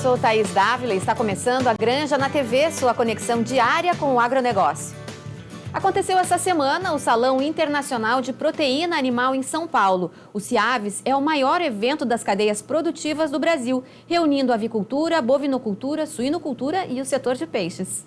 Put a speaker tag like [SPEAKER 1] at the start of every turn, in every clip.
[SPEAKER 1] sou Thaís Dávila e está começando a Granja na TV, sua conexão diária com o agronegócio. Aconteceu essa semana o Salão Internacional de Proteína Animal em São Paulo. O CIAVES é o maior evento das cadeias produtivas do Brasil, reunindo avicultura, bovinocultura, suinocultura e o setor de peixes.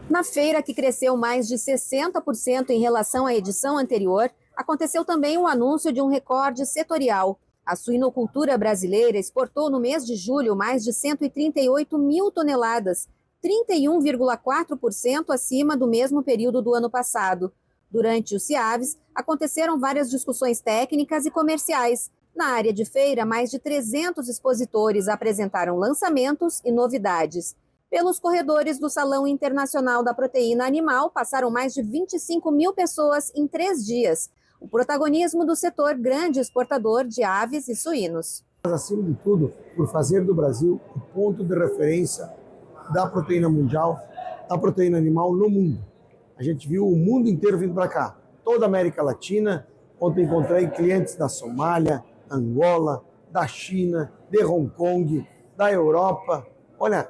[SPEAKER 1] Na feira, que cresceu mais de 60% em relação à edição anterior, aconteceu também o anúncio de um recorde setorial. A suinocultura brasileira exportou no mês de julho mais de 138 mil toneladas, 31,4% acima do mesmo período do ano passado. Durante o CIAVES, aconteceram várias discussões técnicas e comerciais. Na área de feira, mais de 300 expositores apresentaram lançamentos e novidades. Pelos corredores do Salão Internacional da Proteína Animal, passaram mais de 25 mil pessoas em 3 dias. O protagonismo do setor grande exportador de aves e suínos.
[SPEAKER 2] Acima de tudo, por fazer do Brasil o ponto de referência da proteína mundial, da proteína animal no mundo. A gente viu o mundo inteiro vindo para cá, toda a América Latina. Ontem encontrei clientes da Somália, Angola, da China, de Hong Kong, da Europa. Olha,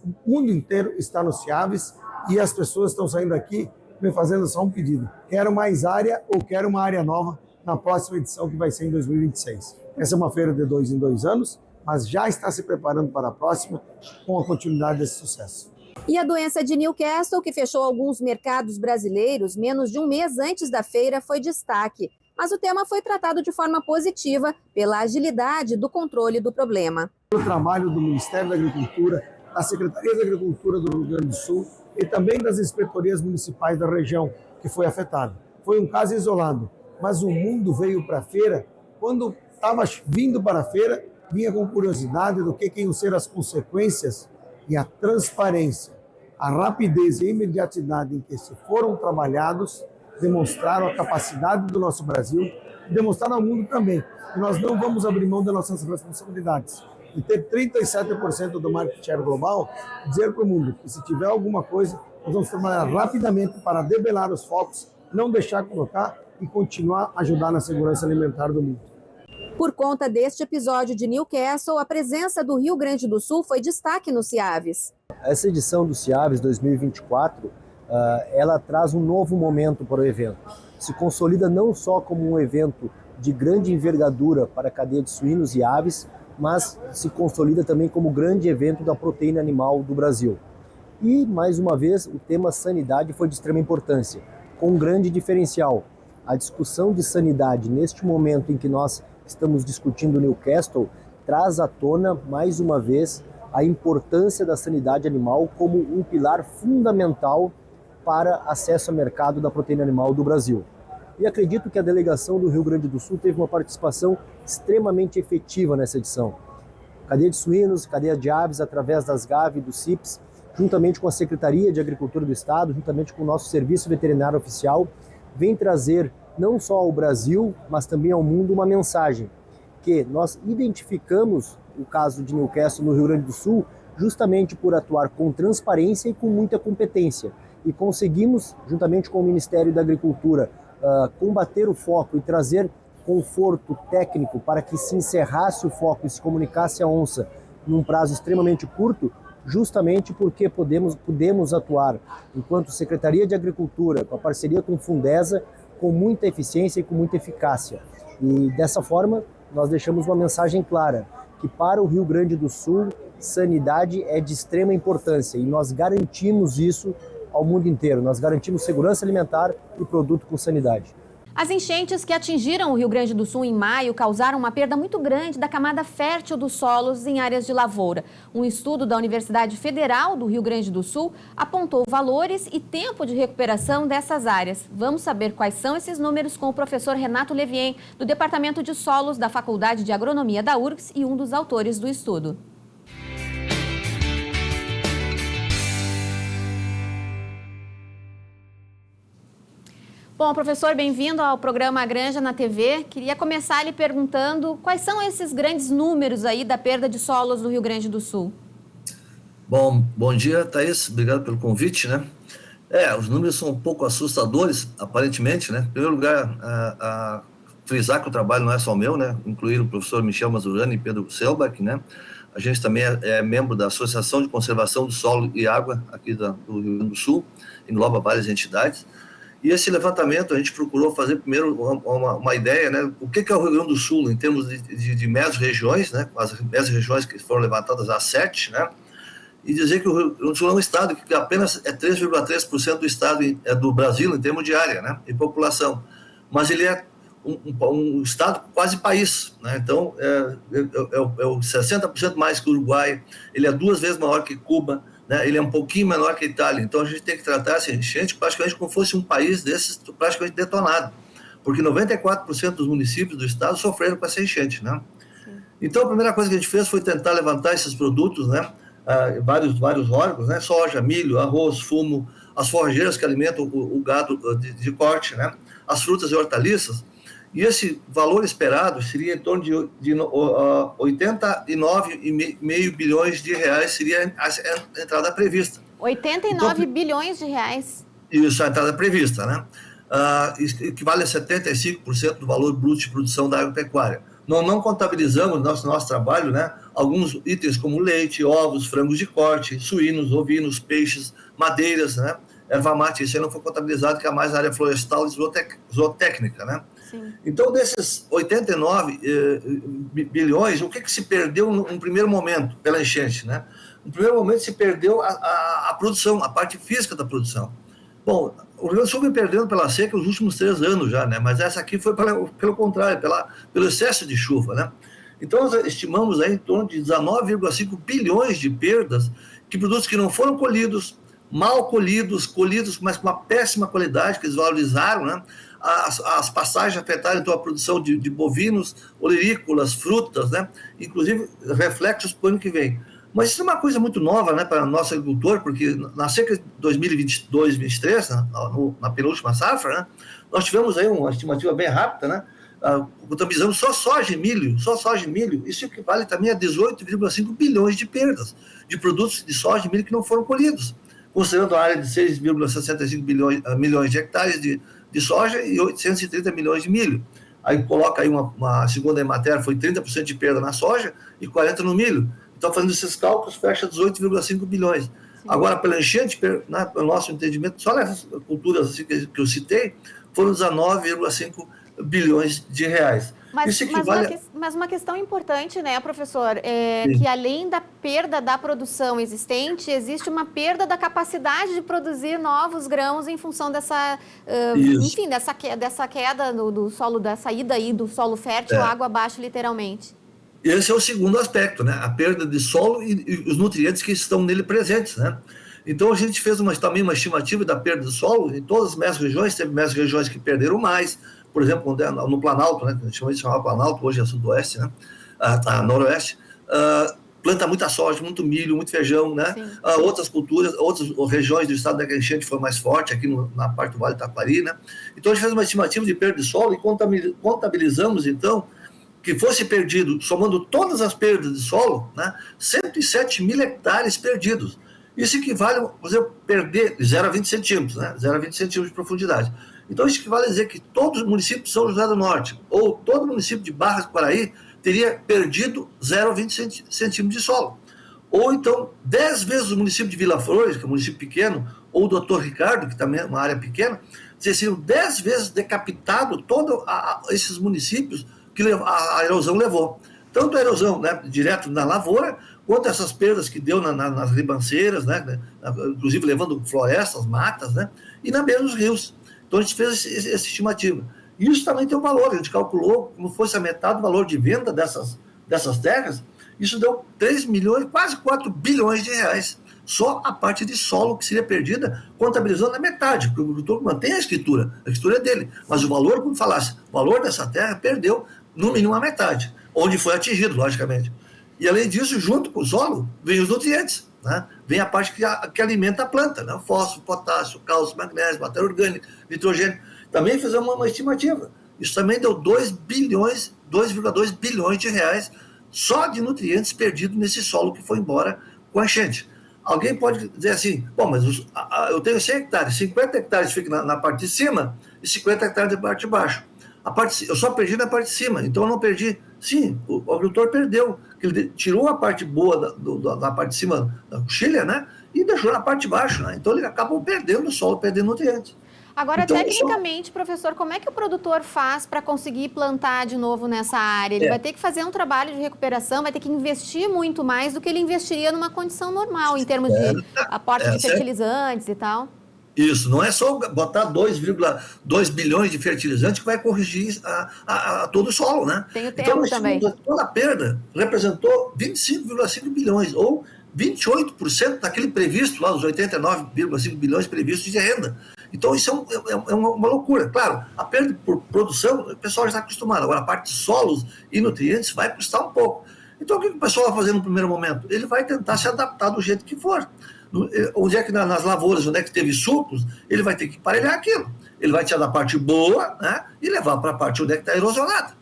[SPEAKER 2] o mundo inteiro está no CIAVES e as pessoas estão saindo aqui me fazendo só um pedido. Quero mais área ou quero uma área nova na próxima edição, que vai ser em 2026. Essa é uma feira de 2 em 2 anos, mas já está se preparando para a próxima com a continuidade desse sucesso.
[SPEAKER 1] E a doença de Newcastle, que fechou alguns mercados brasileiros menos de um mês antes da feira, foi destaque. Mas o tema foi tratado de forma positiva pela agilidade do controle do problema.
[SPEAKER 2] O trabalho do Ministério da Agricultura, da Secretaria da Agricultura do Rio Grande do Sul e também das inspetorias municipais da região que foi afetada. Foi um caso isolado, mas o mundo veio para a feira. Quando estava vindo para a feira, vinha com curiosidade do que iam ser as consequências, e a transparência, a rapidez e a imediatidade em que se foram trabalhados demonstraram a capacidade do nosso Brasil e demonstraram ao mundo também que nós não vamos abrir mão das nossas responsabilidades. E ter 37% do market share global, dizer para o mundo que se tiver alguma coisa, nós vamos trabalhar rapidamente para debelar os focos, não deixar colocar e continuar a ajudar na segurança alimentar do mundo.
[SPEAKER 1] Por conta deste episódio de Newcastle, a presença do Rio Grande do Sul foi destaque no CIAVES.
[SPEAKER 3] Essa edição do CIAVES 2024, ela traz um novo momento para o evento. Se consolida não só como um evento de grande envergadura para a cadeia de suínos e aves, mas se consolida também como grande evento da proteína animal do Brasil. E, mais uma vez, o tema sanidade foi de extrema importância, com um grande diferencial. A discussão de sanidade, neste momento em que nós estamos discutindo Newcastle, traz à tona, mais uma vez, a importância da sanidade animal como um pilar fundamental para acesso ao mercado da proteína animal do Brasil. E acredito que a delegação do Rio Grande do Sul teve uma participação extremamente efetiva nessa edição. Cadeia de suínos, cadeia de aves, através das GAV e do CIPS, juntamente com a Secretaria de Agricultura do Estado, juntamente com o nosso Serviço Veterinário Oficial, vem trazer não só ao Brasil, mas também ao mundo uma mensagem, que nós identificamos o caso de Newcastle no Rio Grande do Sul justamente por atuar com transparência e com muita competência. E conseguimos, juntamente com o Ministério da Agricultura, combater o foco e trazer conforto técnico para que se encerrasse o foco e se comunicasse a onça num prazo extremamente curto, justamente porque pudemos atuar enquanto Secretaria de Agricultura, com a parceria com Fundesa, com muita eficiência e com muita eficácia. E dessa forma, nós deixamos uma mensagem clara, que para o Rio Grande do Sul, sanidade é de extrema importância e nós garantimos isso ao mundo inteiro. Nós garantimos segurança alimentar e produto com sanidade.
[SPEAKER 1] As enchentes que atingiram o Rio Grande do Sul em maio causaram uma perda muito grande da camada fértil dos solos em áreas de lavoura. Um estudo da Universidade Federal do Rio Grande do Sul apontou valores e tempo de recuperação dessas áreas. Vamos saber quais são esses números com o professor Renato Levien, do Departamento de Solos da Faculdade de Agronomia da URGS e um dos autores do estudo. Bom, professor, bem-vindo ao programa Granja na TV. Queria começar lhe perguntando quais são esses grandes números aí da perda de solos do Rio Grande do Sul.
[SPEAKER 4] Bom dia, Thaís. Obrigado pelo convite, né? Os números são um pouco assustadores, aparentemente, né? Em primeiro lugar, frisar que o trabalho não é só meu, né? Incluir o professor Michel Mazurani e Pedro Selbach, né? A gente também é membro da Associação de Conservação do Solo e Água aqui do Rio Grande do Sul, engloba várias entidades. E esse levantamento a gente procurou fazer primeiro uma ideia, né? O que é o Rio Grande do Sul em termos de mesorregiões, né? As mesorregiões que foram levantadas às 7, né? E dizer que o Rio Grande do Sul é um estado que apenas é 3,3% do estado do Brasil em termos de área, né? E população. Mas ele é um estado quase país, né? Então é o 60% mais que o Uruguai, ele é 2 vezes maior que Cuba, né? Ele é um pouquinho menor que a Itália, então a gente tem que tratar essa enchente praticamente como fosse um país desses praticamente detonado, porque 94% dos municípios do estado sofreram com essa enchente, né? Então a primeira coisa que a gente fez foi tentar levantar esses produtos, né? Vários órgãos, né? Soja, milho, arroz, fumo, as forrageiras que alimentam o gado de corte, né? As frutas e hortaliças. E esse valor esperado seria em torno de 89,5 bilhões de reais, seria a entrada prevista.
[SPEAKER 1] 89 bilhões de reais.
[SPEAKER 4] Isso, a entrada prevista, né? Equivale a 75% do valor bruto de produção da agropecuária. Nós não contabilizamos no nosso trabalho, né, alguns itens como leite, ovos, frangos de corte, suínos, ovinos, peixes, madeiras, né? Erva mate, isso aí não foi contabilizado, que é mais a área florestal e zootécnica, né? Sim. Então, desses 89 bilhões, o que se perdeu no primeiro momento pela enchente, né? No primeiro momento se perdeu a produção, a parte física da produção. Bom, o Rio Grande do Sul vem perdendo pela seca os últimos 3 anos já, né? Mas essa aqui foi pelo contrário, pelo excesso de chuva, né? Então, nós estimamos aí em torno de 19,5 bilhões de perdas que produtos que não foram colhidos, mal colhidos, mas com uma péssima qualidade, que eles valorizaram, né? As passagens afetaram então a produção de bovinos, olerícolas, frutas, né? Inclusive reflexos para o ano que vem. Mas isso é uma coisa muito nova, né, para o nosso agricultor, porque na seca de 2022-2023, né, na penúltima safra, né, nós tivemos aí uma estimativa bem rápida, né? Contabilizamos só soja e milho, isso equivale também a 18,5 bilhões de perdas de produtos de soja e milho que não foram colhidos, considerando a área de 6,65 milhões de hectares de soja e 830 milhões de milho. Aí coloca aí uma segunda matéria, foi 30% de perda na soja e 40% no milho. Então, fazendo esses cálculos, fecha 18,5 bilhões. Sim. Agora, pela enchente, né, pelo nosso entendimento, só nessas culturas assim que eu citei, foram 19,5 bilhões de reais.
[SPEAKER 1] Mas uma questão importante, né, professor, que além da perda da produção existente, existe uma perda da capacidade de produzir novos grãos em função dessa, enfim, dessa queda do solo, da saída aí do solo fértil, água abaixo, literalmente.
[SPEAKER 4] Esse é o segundo aspecto, né? A perda de solo e os nutrientes que estão nele presentes, né? Então, a gente fez também uma estimativa da perda do solo em todas as mesorregiões. Teve mesorregiões que perderam mais, por exemplo, no Planalto, né? A gente chamava Planalto, hoje é Sudoeste, né? Noroeste. Planta muita soja, muito milho, muito feijão, né? Outras culturas, outras regiões do estado da enchente foi mais forte, aqui na parte do Vale do Taquari, né? Então, a gente fez uma estimativa de perda de solo e contabilizamos, então, que fosse perdido, somando todas as perdas de solo, né, 107 mil hectares perdidos. Isso equivale a você perder 0 a 20 centímetros, né, 0 a 20 centímetros de profundidade. Então, isso equivale a dizer que todos os municípios de São José do Norte, ou todo município de Barras do Quaraí, teria perdido 0 a 20 centímetros de solo. Ou então, 10 vezes o município de Vila Flores, que é um município pequeno, ou o Doutor Ricardo, que também é uma área pequena, seriam 10 vezes decapitado todos esses municípios que a erosão levou. Tanto a erosão, né, direto na lavoura, quanto essas perdas que deu nas ribanceiras, né, inclusive levando florestas, matas, né, e na beira dos rios. Então a gente fez essa estimativa. E isso também tem um valor, a gente calculou como fosse a metade do valor de venda dessas terras, isso deu 3 milhões, quase 4 bilhões de reais. Só a parte de solo que seria perdida, contabilizando a metade, porque o agricultor mantém a escritura é dele, mas o valor, como falasse, o valor dessa terra perdeu no mínimo a metade, onde foi atingido, logicamente. E além disso, junto com o solo, vem os nutrientes, né? Vem a parte que alimenta a planta, né? Fósforo, potássio, cálcio, magnésio, matéria orgânica, nitrogênio. Também fizemos uma estimativa. Isso também deu 2,2 bilhões de reais só de nutrientes perdidos nesse solo que foi embora com a enchente. Alguém pode dizer assim, bom, mas eu tenho 100 hectares, 50 hectares ficam na parte de cima e 50 hectares na parte de baixo. Eu só perdi na parte de cima, então eu não perdi Sim, o agricultor perdeu, ele tirou a parte boa da parte de cima da coxilha, né? E deixou na parte de baixo, né? Então ele acabou perdendo o solo, perdendo nutrientes.
[SPEAKER 1] Agora,
[SPEAKER 4] então,
[SPEAKER 1] tecnicamente, professor, como é que o produtor faz para conseguir plantar de novo nessa área? Ele vai ter que fazer um trabalho de recuperação, vai ter que investir muito mais do que ele investiria numa condição normal, em termos de aporte de fertilizantes e tal?
[SPEAKER 4] Isso, não é só botar 2,2 bilhões de fertilizantes que vai corrigir a todo o solo, né?
[SPEAKER 1] Tem o tempo então, também.
[SPEAKER 4] Toda a perda representou 25,5 bilhões, ou 28% daquele previsto, lá dos 89,5 bilhões previstos de renda. Então, isso é uma loucura. Claro, a perda por produção, o pessoal já está acostumado. Agora, a parte de solos e nutrientes vai custar um pouco. Então, o que o pessoal vai fazer no primeiro momento? Ele vai tentar se adaptar do jeito que for. Onde é que nas lavouras, onde é que teve sulcos, ele vai ter que emparelhar aquilo. Ele vai tirar da parte boa, né, e levar para a parte onde é que está erosionada,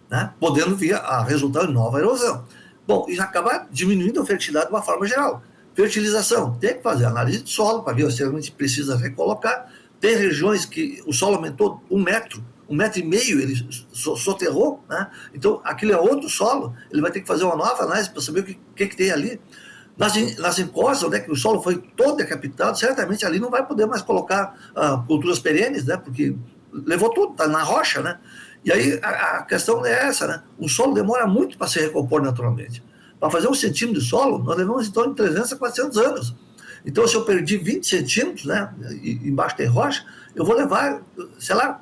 [SPEAKER 4] né, podendo vir a resultar em nova erosão. Bom, e acabar diminuindo a fertilidade de uma forma geral. Fertilização, tem que fazer análise de solo para ver se realmente precisa recolocar. Tem regiões que o solo aumentou 1 metro, 1,5 metro, ele soterrou, né? Então aquilo é outro solo, ele vai ter que fazer uma nova análise para saber o que tem ali. Nas encostas, onde é que o solo foi todo decapitado, certamente ali não vai poder mais colocar culturas perenes, né? Porque levou tudo, está na rocha, né? E aí a questão é essa, né? O solo demora muito para se recompor naturalmente. Para fazer 1 centímetro de solo, nós levamos em torno de 300 a 400 anos. Então, se eu perdi 20 centímetros, né, e embaixo tem rocha, eu vou levar, sei lá,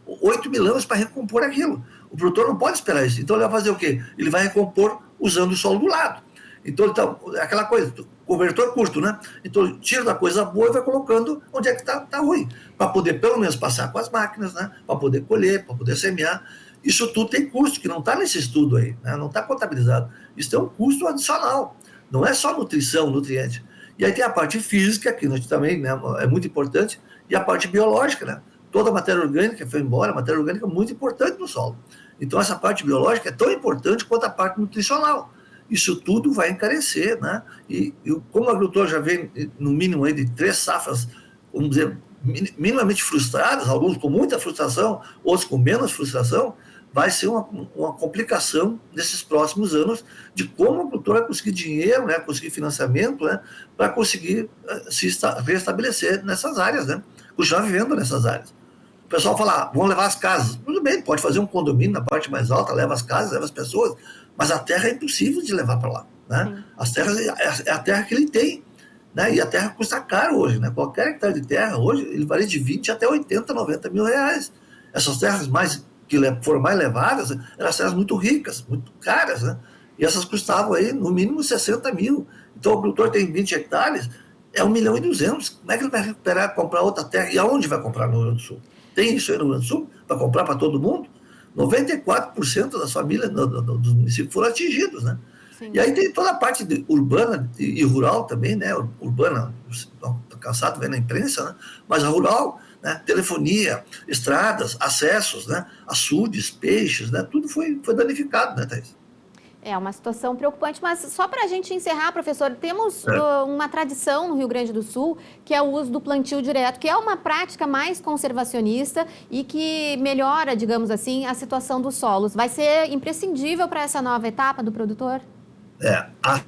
[SPEAKER 4] 8.000 anos para recompor aquilo. O produtor não pode esperar isso. Então, ele vai fazer o quê? Ele vai recompor usando o solo do lado. Então, aquela coisa, cobertor curto, né? Então, ele tira da coisa boa e vai colocando onde é que está ruim. Para poder, pelo menos, passar com as máquinas, né? Para poder colher, para poder semear. Isso tudo tem custo, que não está nesse estudo aí, né? Não está contabilizado. Isso é um custo adicional. Não é só nutrição, nutriente. E aí tem a parte física, que também, né, é muito importante, e a parte biológica, né? Toda a matéria orgânica foi embora, a matéria orgânica é muito importante no solo. Então, essa parte biológica é tão importante quanto a parte nutricional. Isso tudo vai encarecer, né? E como o agricultor já vem, no mínimo, aí de 3 safras, vamos dizer, minimamente frustradas, alguns com muita frustração, outros com menos frustração, vai ser uma complicação nesses próximos anos de como o agricultor vai conseguir dinheiro, né, conseguir financiamento, né, para conseguir se restabelecer nessas áreas, né, continuar vivendo nessas áreas. O pessoal fala, vão levar as casas. Tudo bem, pode fazer um condomínio na parte mais alta, leva as casas, leva as pessoas, mas a terra é impossível de levar para lá, né? As terras é a terra que ele tem, né? E a terra custa caro hoje, né? Qualquer hectare de terra hoje, ele varia de 20 até 80, 90 mil reais. Essas terras que foram mais levadas, eram terras muito ricas, muito caras, né? E essas custavam aí, no mínimo, 60 mil. Então, o agricultor tem 20 hectares, é 1.200.000. Como é que ele vai recuperar, comprar outra terra? E aonde vai comprar no Rio Grande do Sul? Tem isso aí no Rio Grande do Sul? Para comprar para todo mundo? 94% das famílias dos municípios foram atingidos, né? Sim. E aí tem toda a parte urbana e rural também, né? Urbana, estou cansado vendo na imprensa, né? Mas a rural, né? Telefonia, estradas, acessos, né? Açudes, peixes, né? Tudo foi danificado, né, Thaís?
[SPEAKER 1] É uma situação preocupante, mas só para a gente encerrar, professor, temos uma tradição no Rio Grande do Sul, que é o uso do plantio direto, que é uma prática mais conservacionista e que melhora, digamos assim, a situação dos solos. Vai ser imprescindível para essa nova etapa do produtor?
[SPEAKER 4] A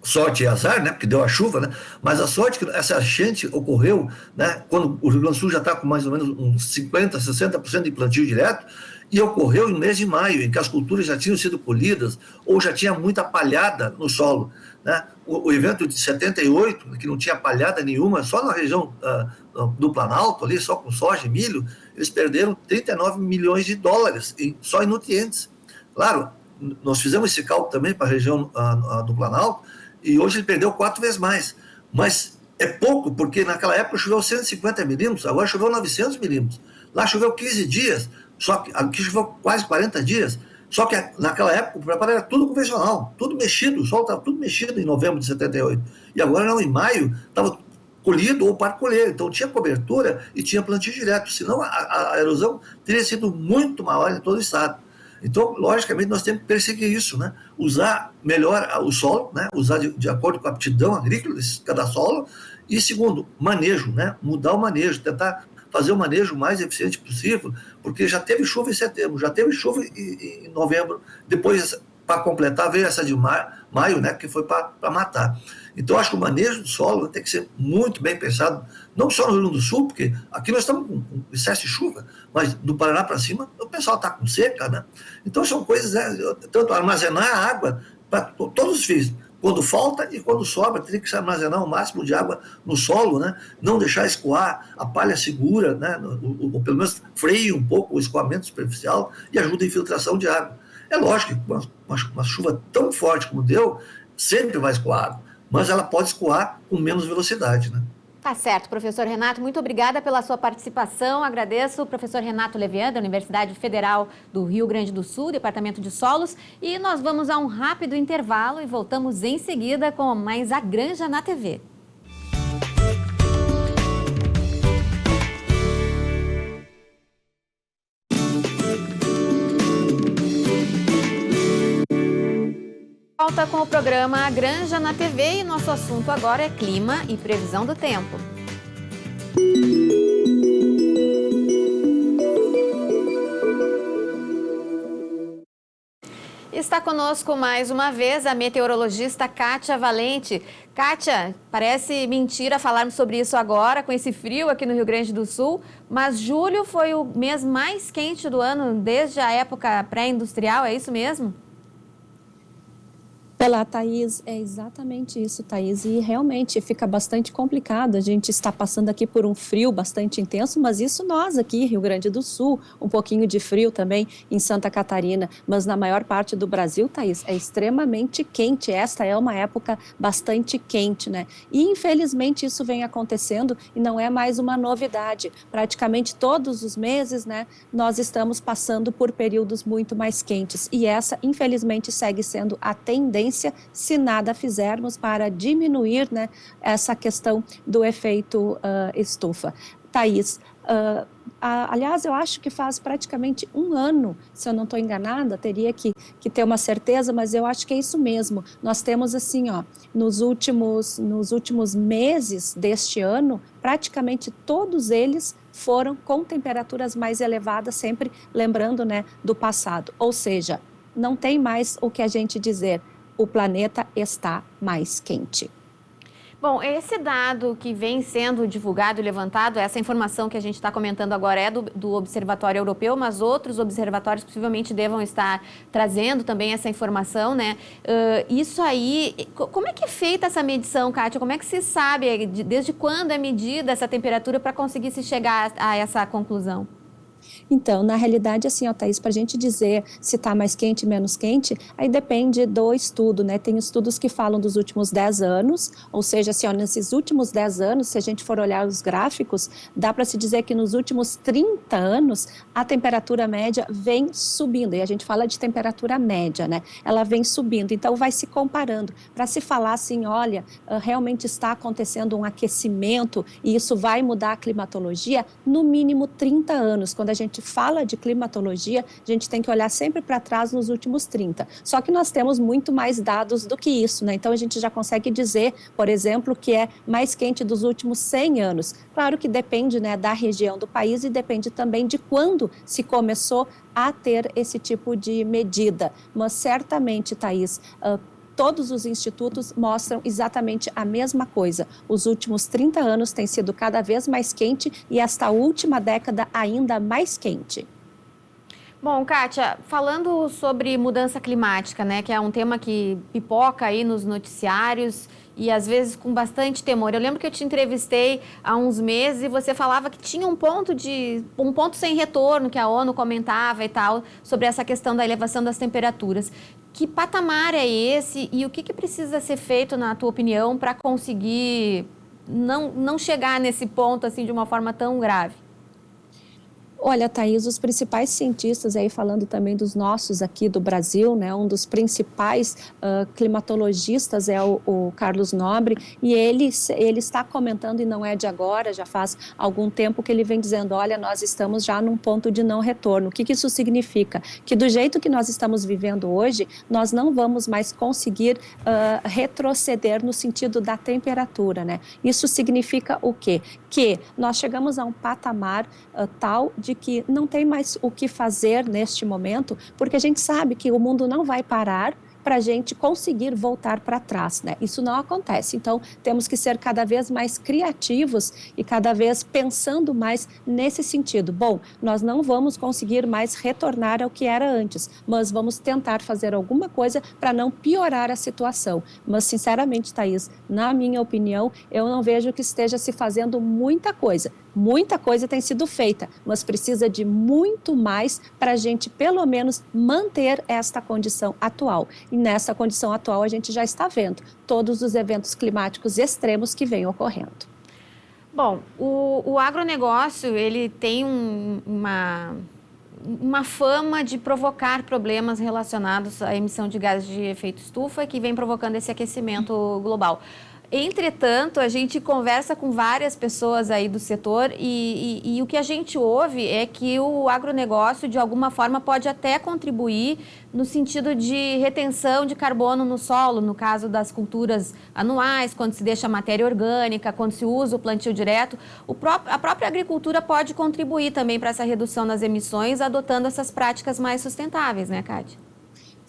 [SPEAKER 4] sorte e azar, né, porque deu a chuva, né, mas a sorte que essa enchente ocorreu, né, quando o Rio Grande do Sul já está com mais ou menos uns 50%, 60% de plantio direto, e ocorreu no mês de maio, em que as culturas já tinham sido colhidas ou já tinha muita palhada no solo, né? O evento de 78, que não tinha palhada nenhuma, só na região do Planalto, ali, só com soja e milho, eles perderam 39 milhões de dólares só em nutrientes. Claro, nós fizemos esse cálculo também para a região do Planalto, e hoje ele perdeu 4 vezes mais. Mas é pouco, porque naquela época choveu 150 milímetros, agora choveu 900 milímetros. Lá choveu 15 dias, só que aqui choveu quase 40 dias. Só que naquela época o preparo era tudo convencional, tudo mexido, o solo estava tudo mexido em novembro de 78. E agora não, em maio estava colhido ou para colher. Então tinha cobertura e tinha plantio direto, senão a erosão teria sido muito maior em todo o estado. Então, logicamente, nós temos que perseguir isso, né? Usar melhor o solo, né? Usar de acordo com a aptidão agrícola de cada solo. E segundo, manejo, né? Mudar o manejo, tentar fazer o manejo mais eficiente possível, porque já teve chuva em setembro, já teve chuva em novembro, depois, para completar, veio essa de maio, né, que foi para matar. Então, acho que o manejo do solo tem que ser muito bem pensado, não só no Rio Grande do Sul, porque aqui nós estamos com excesso de chuva, mas do Paraná para cima, o pessoal está com seca, né? Então, são coisas, né, tanto armazenar a água para todos os fins, quando falta e quando sobra, tem que se armazenar o máximo de água no solo, né? Não deixar escoar, a palha segura, né? Ou pelo menos freia um pouco o escoamento superficial e ajuda a infiltração de água. É lógico que uma chuva tão forte como deu, sempre vai escoar água, mas ela pode escoar com menos velocidade, né?
[SPEAKER 1] Tá certo, professor Renato, muito obrigada pela sua participação. Agradeço o professor Renato Levian, da Universidade Federal do Rio Grande do Sul, Departamento de Solos. E nós vamos a um rápido intervalo e voltamos em seguida com mais A Granja na TV. Volta com o programa A Granja na TV e nosso assunto agora é clima e previsão do tempo. Está conosco mais uma vez a meteorologista Kátia Valente. Kátia, parece mentira falarmos sobre isso agora, com esse frio aqui no Rio Grande do Sul, mas julho foi o mês mais quente do ano desde a época pré-industrial, é isso mesmo?
[SPEAKER 5] Pela Thaís, é exatamente isso, Thaís, e realmente fica bastante complicado, a gente está passando aqui por um frio bastante intenso, mas isso nós aqui, Rio Grande do Sul, um pouquinho de frio também em Santa Catarina, mas na maior parte do Brasil, Thaís, é extremamente quente, esta é uma época bastante quente, né? E infelizmente isso vem acontecendo e não é mais uma novidade, praticamente todos os meses, né, nós estamos passando por períodos muito mais quentes e essa infelizmente segue sendo a tendência se nada fizermos para diminuir, né, essa questão do efeito estufa. Thaís, aliás, eu acho que faz praticamente um ano, se eu não estou enganada, teria que ter uma certeza, mas eu acho que é isso mesmo. Nós temos assim, ó, nos últimos meses deste ano, praticamente todos eles foram com temperaturas mais elevadas, sempre lembrando, né, do passado. Ou seja, não tem mais o que a gente dizer. O planeta está mais quente.
[SPEAKER 1] Bom, esse dado que vem sendo divulgado e levantado, essa informação que a gente está comentando agora é do Observatório Europeu, mas outros observatórios possivelmente devam estar trazendo também essa informação, né? Isso aí, como é que é feita essa medição, Kátia? Como é que se sabe, desde quando é medida essa temperatura para conseguir se chegar a essa conclusão?
[SPEAKER 5] Então, na realidade, assim, ó, Thaís, para a gente dizer se está mais quente, menos quente, aí depende do estudo, né? Tem estudos que falam dos últimos 10 anos, ou seja, assim, ó, nesses últimos 10 anos, se a gente for olhar os gráficos, dá para se dizer que nos últimos 30 anos, a temperatura média vem subindo, e a gente fala de temperatura média, né? Ela vem subindo, então vai se comparando, para se falar assim, olha, realmente está acontecendo um aquecimento, e isso vai mudar a climatologia, no mínimo 30 anos, quando a gente fala de climatologia, a gente tem que olhar sempre para trás nos últimos 30. Só que nós temos muito mais dados do que isso, né? Então a gente já consegue dizer, por exemplo, que é mais quente dos últimos 100 anos. Claro que depende, né, da região do país e depende também de quando se começou a ter esse tipo de medida. Mas certamente, Thaís, todos os institutos mostram exatamente a mesma coisa. Os últimos 30 anos têm sido cada vez mais quente e esta última década ainda mais quente.
[SPEAKER 1] Bom, Kátia, falando sobre mudança climática, né, que é um tema que pipoca aí nos noticiários e às vezes com bastante temor. Eu lembro que eu te entrevistei há uns meses e você falava que tinha um ponto sem retorno que a ONU comentava e tal sobre essa questão da elevação das temperaturas. Que patamar é esse e o que precisa ser feito, na tua opinião, para conseguir não chegar nesse ponto assim de uma forma tão grave?
[SPEAKER 5] Olha, Thaís, os principais cientistas, aí falando também dos nossos aqui do Brasil, né, um dos principais climatologistas é o Carlos Nobre, e ele está comentando, e não é de agora, já faz algum tempo que ele vem dizendo, olha, nós estamos já num ponto de não retorno. O que isso significa? Que do jeito que nós estamos vivendo hoje, nós não vamos mais conseguir retroceder no sentido da temperatura, né? Isso significa o quê? Que nós chegamos a um patamar tal de que não tem mais o que fazer neste momento, porque a gente sabe que o mundo não vai parar para a gente conseguir voltar para trás, né? Isso não acontece. Então, temos que ser cada vez mais criativos e cada vez pensando mais nesse sentido. Bom, nós não vamos conseguir mais retornar ao que era antes, mas vamos tentar fazer alguma coisa para não piorar a situação. Mas, sinceramente, Thaís, na minha opinião, eu não vejo que esteja se fazendo muita coisa. Muita coisa tem sido feita, mas precisa de muito mais para a gente, pelo menos, manter esta condição atual. E nessa condição atual, a gente já está vendo todos os eventos climáticos extremos que vêm ocorrendo.
[SPEAKER 1] Bom, o agronegócio, ele tem uma fama de provocar problemas relacionados à emissão de gases de efeito estufa, que vem provocando esse aquecimento global. Entretanto, a gente conversa com várias pessoas aí do setor e o que a gente ouve é que o agronegócio, de alguma forma, pode até contribuir no sentido de retenção de carbono no solo, no caso das culturas anuais, quando se deixa matéria orgânica, quando se usa o plantio direto. A própria agricultura pode contribuir também para essa redução das emissões, adotando essas práticas mais sustentáveis, né, Kátia?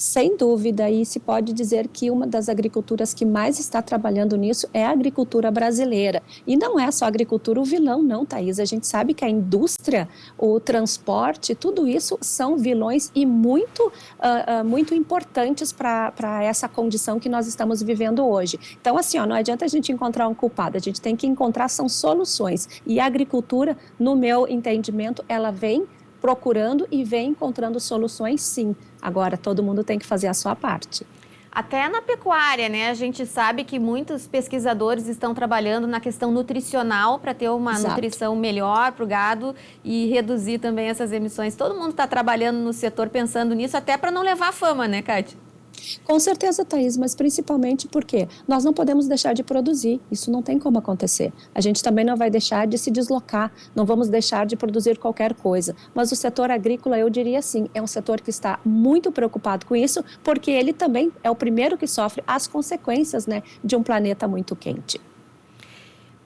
[SPEAKER 5] Sem dúvida, e se pode dizer que uma das agriculturas que mais está trabalhando nisso é a agricultura brasileira. E não é só a agricultura o vilão, não, Thaís. A gente sabe que a indústria, o transporte, tudo isso são vilões e muito importantes para essa condição que nós estamos vivendo hoje. Então, assim, não adianta a gente encontrar um culpado, a gente tem que encontrar são soluções. E a agricultura, no meu entendimento, ela vem procurando e vem encontrando soluções, sim. Agora, todo mundo tem que fazer a sua parte.
[SPEAKER 1] Até na pecuária, né? A gente sabe que muitos pesquisadores estão trabalhando na questão nutricional para ter uma nutrição melhor para o gado e reduzir também essas emissões. Todo mundo está trabalhando no setor pensando nisso, até para não levar fama, né, Kátia?
[SPEAKER 5] Com certeza, Thaís, mas principalmente porque nós não podemos deixar de produzir, isso não tem como acontecer. A gente também não vai deixar de se deslocar, não vamos deixar de produzir qualquer coisa. Mas o setor agrícola, eu diria assim, é um setor que está muito preocupado com isso, porque ele também é o primeiro que sofre as consequências, né, de um planeta muito quente.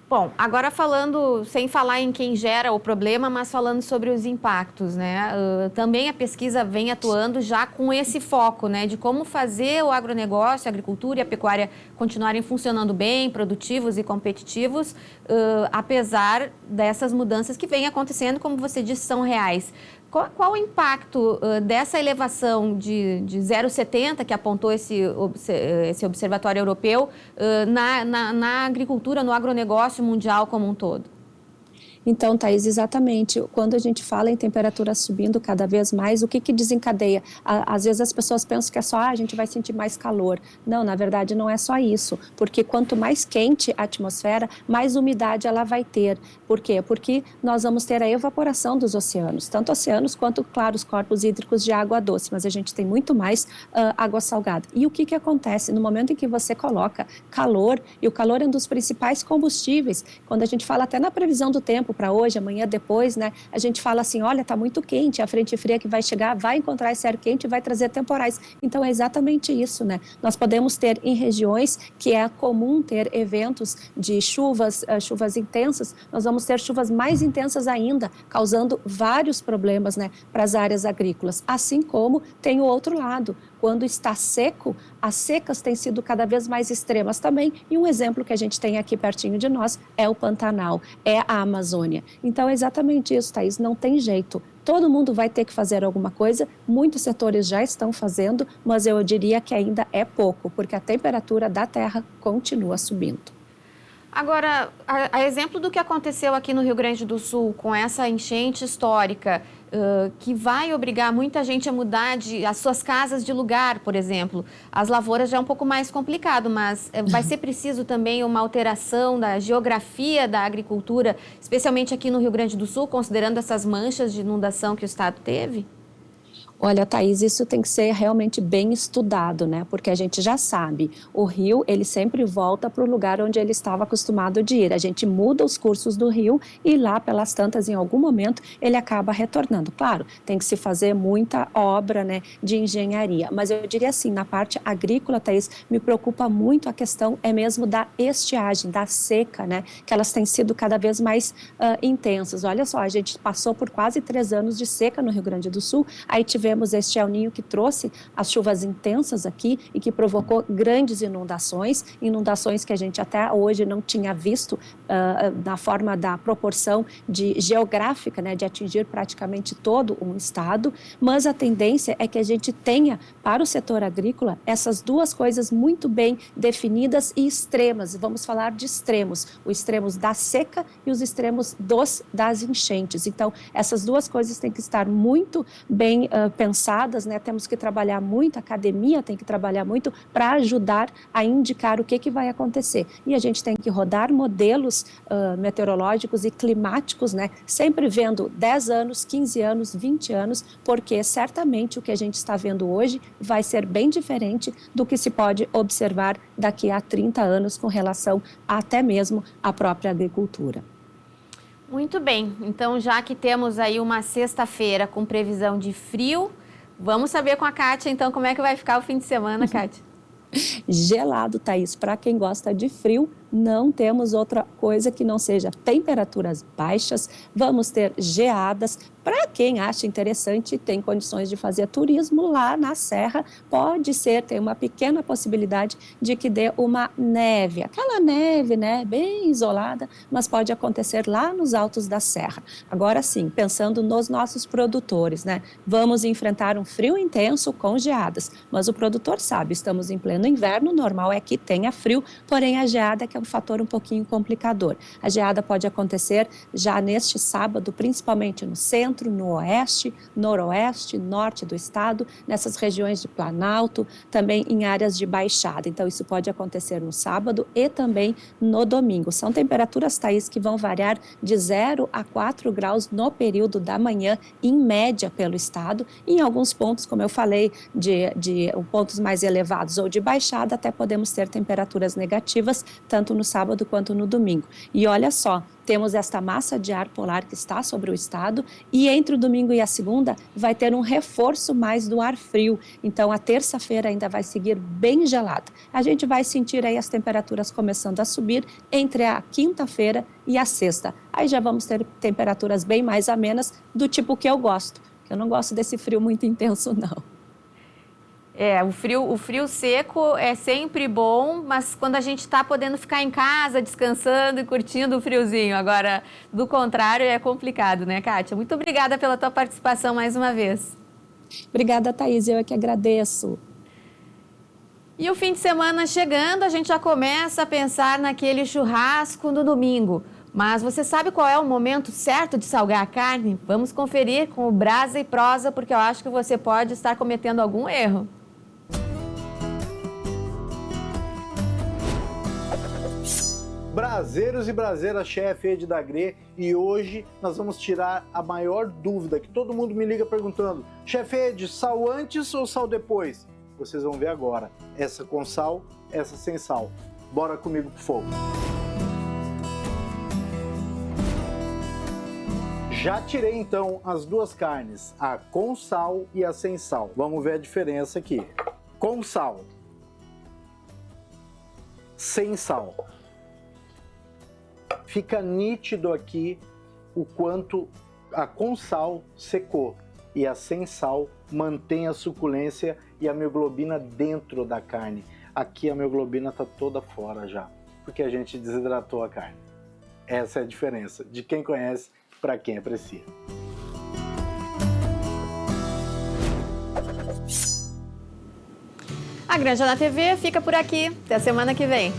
[SPEAKER 1] Bom, agora falando, sem falar em quem gera o problema, mas falando sobre os impactos, né? Também a pesquisa vem atuando já com esse foco, né? De como fazer o agronegócio, a agricultura e a pecuária continuarem funcionando bem, produtivos e competitivos, apesar dessas mudanças que vêm acontecendo, como você disse, são reais. Qual o impacto dessa elevação de 0,70 que apontou esse observatório europeu na agricultura, no agronegócio mundial como um todo?
[SPEAKER 5] Então, Thaís, exatamente, quando a gente fala em temperatura subindo cada vez mais, o que desencadeia? Às vezes as pessoas pensam que é só a gente vai sentir mais calor. Não, na verdade não é só isso, porque quanto mais quente a atmosfera, mais umidade ela vai ter. Por quê? Porque nós vamos ter a evaporação dos oceanos, tanto oceanos quanto, claro, os corpos hídricos de água doce, mas a gente tem muito mais água salgada. E o que acontece? No momento em que você coloca calor, e o calor é um dos principais combustíveis, quando a gente fala até na previsão do tempo, para hoje, amanhã, depois, né? A gente fala assim, olha, está muito quente, a frente fria que vai chegar vai encontrar esse ar quente e vai trazer temporais. Então, é exatamente isso, né? Nós podemos ter em regiões que é comum ter eventos de chuvas intensas, nós vamos ter chuvas mais intensas ainda, causando vários problemas, né, para as áreas agrícolas. Assim como tem o outro lado, quando está seco, as secas têm sido cada vez mais extremas também, e um exemplo que a gente tem aqui pertinho de nós é o Pantanal, é a Amazônia. Então é exatamente isso, Thaís, não tem jeito. Todo mundo vai ter que fazer alguma coisa, muitos setores já estão fazendo, mas eu diria que ainda é pouco, porque a temperatura da Terra continua subindo.
[SPEAKER 1] Agora, a exemplo do que aconteceu aqui no Rio Grande do Sul, com essa enchente histórica, que vai obrigar muita gente a mudar as suas casas de lugar, por exemplo. As lavouras já é um pouco mais complicado, mas vai ser preciso também uma alteração da geografia da agricultura, especialmente aqui no Rio Grande do Sul, considerando essas manchas de inundação que o estado teve?
[SPEAKER 5] Olha, Thaís, isso tem que ser realmente bem estudado, né? Porque a gente já sabe, o rio, ele sempre volta para o lugar onde ele estava acostumado de ir. A gente muda os cursos do rio e lá pelas tantas, em algum momento, ele acaba retornando. Claro, tem que se fazer muita obra, né, de engenharia. Mas eu diria assim, na parte agrícola, Thaís, me preocupa muito a questão mesmo da estiagem, da seca, né? Que elas têm sido cada vez mais intensas. Olha só, a gente passou por quase 3 anos de seca no Rio Grande do Sul, aí tivemos este El Niño que trouxe as chuvas intensas aqui e que provocou grandes inundações que a gente até hoje não tinha visto na forma da proporção geográfica, né, de atingir praticamente todo um estado, mas a tendência é que a gente tenha para o setor agrícola essas duas coisas muito bem definidas e extremas. Vamos falar de extremos, os extremos da seca e os extremos das enchentes. Então, essas duas coisas têm que estar muito bem pensadas, né? Temos que trabalhar muito, a academia tem que trabalhar muito para ajudar a indicar o que vai acontecer. E a gente tem que rodar modelos meteorológicos e climáticos, né? Sempre vendo 10 anos, 15 anos, 20 anos, porque certamente o que a gente está vendo hoje vai ser bem diferente do que se pode observar daqui a 30 anos com relação até mesmo à própria agricultura.
[SPEAKER 1] Muito bem, então já que temos aí uma sexta-feira com previsão de frio, vamos saber com a Kátia então como é que vai ficar o fim de semana, Kátia?
[SPEAKER 5] Gelado, Thaís, para quem gosta de frio, não temos outra coisa que não seja temperaturas baixas, vamos ter geadas. Para quem acha interessante e tem condições de fazer turismo lá na serra, pode ser, tem uma pequena possibilidade de que dê uma neve. Aquela neve, né, bem isolada, mas pode acontecer lá nos altos da serra. Agora sim, pensando nos nossos produtores, né, vamos enfrentar um frio intenso com geadas, mas o produtor sabe, estamos em pleno inverno, normal é que tenha frio, porém a geada que é um fator um pouquinho complicador. A geada pode acontecer já neste sábado, principalmente no centro, no oeste, noroeste, norte do estado, nessas regiões de Planalto, também em áreas de baixada. Então, isso pode acontecer no sábado e também no domingo. São temperaturas, Thaís, que vão variar de 0 a 4 graus no período da manhã, em média, pelo estado. E em alguns pontos, como eu falei, de pontos mais elevados ou de baixada, até podemos ter temperaturas negativas, tanto no sábado quanto no domingo. E olha só, temos esta massa de ar polar que está sobre o estado e entre o domingo e a segunda vai ter um reforço mais do ar frio. Então, a terça-feira ainda vai seguir bem gelada. A gente vai sentir aí as temperaturas começando a subir entre a quinta-feira e a sexta. Aí já vamos ter temperaturas bem mais amenas do tipo que eu gosto. Eu não gosto desse frio muito intenso, não.
[SPEAKER 1] O frio seco é sempre bom, mas quando a gente está podendo ficar em casa, descansando e curtindo o friozinho. Agora, do contrário, é complicado, né, Kátia? Muito obrigada pela tua participação mais uma vez.
[SPEAKER 5] Obrigada, Thaís, eu é que agradeço.
[SPEAKER 1] E o fim de semana chegando, a gente já começa a pensar naquele churrasco no domingo. Mas você sabe qual é o momento certo de salgar a carne? Vamos conferir com o Brasa e Prosa, porque eu acho que você pode estar cometendo algum erro.
[SPEAKER 6] Braseiros e braseiras, chefe Ed Dagre, e hoje nós vamos tirar a maior dúvida que todo mundo me liga perguntando: chefe Ed, sal antes ou sal depois? Vocês vão ver agora, essa com sal, essa sem sal. Bora comigo pro fogo. Já tirei então as duas carnes, a com sal e a sem sal. Vamos ver a diferença aqui. Com sal, sem sal. Fica nítido aqui o quanto a com sal secou e a sem sal mantém a suculência e a mioglobina dentro da carne. Aqui a mioglobina está toda fora já, porque a gente desidratou a carne. Essa é a diferença de quem conhece para quem aprecia.
[SPEAKER 1] A Granja na TV fica por aqui. Até a semana que vem.